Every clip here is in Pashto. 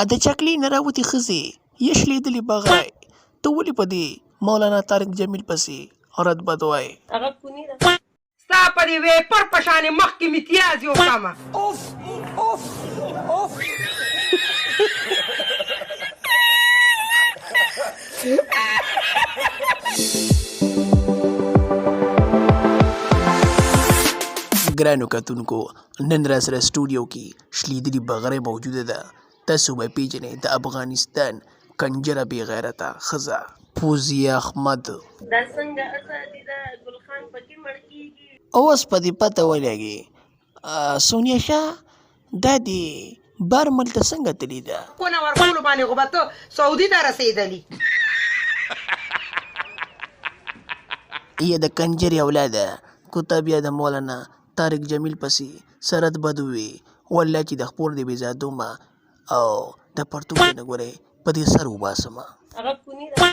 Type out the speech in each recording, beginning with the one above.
د چکلي نه راوتې ښځې یشلېدلې بغای ته ولې په دې مولانا طارق جمیل پسې رد بد وایې ستا په دې ویپر په شانې مخکې مې تیازې وکړمه ګرانو کتونکو نن را سره سټوډیو کې شلیدلې بغرۍ موجوده ده. تاسو به پیژنئ د افغانستان کنجره بې غیرته ښځه فوزیه احمد. دا څنګه ازادي ده ګل خان پکې مړ کېږي. اوس په دې پته ولګي سونیا شاه دا د بارمل ته څنګه تللې ده؟ کونه ورکولو باندې خو به ته سعودي ته رسېدلي یا د کنجرې اولاده کو ته بیا د مولانا طارق جمیل پسې سرد بد ووې والله چې د خپور د بېزادو ما او د پرتوګ نه ګورې په دې سر وباسمه. هغه کونی ده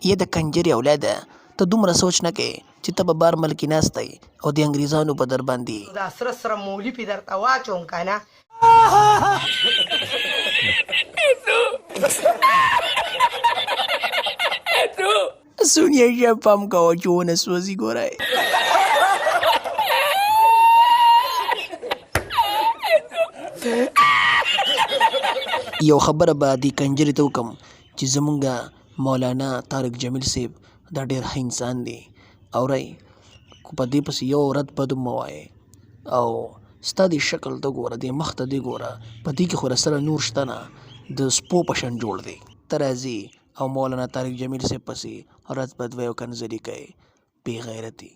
یا د کنجرې اولاده ته دومره سوچ نه کوې چې ته به بارمل کې ناستی او د انګریزانو په در باندې دا سره سره مولي پې درته واچوم که نه سونیا شاه پام کوه چې ونه سوځي ګورئ. یو خبره به دې کنجرې ته وکړم چې زمونږ مولانا طارق جمیل صاحب دا ډېر ښه انسان دی اورئ خو په دې پسې یو رد بد مه وایئ او ستا دې شکل ته ګوره دې مخ ته دې ګوره په دې کې خو رسره نور شته نه د سپو په شان جوړ دی. ته راځي او مولانا طارق جمیل صاحب پسې رد بد وایي او کنځلې کوې بې غیرتي.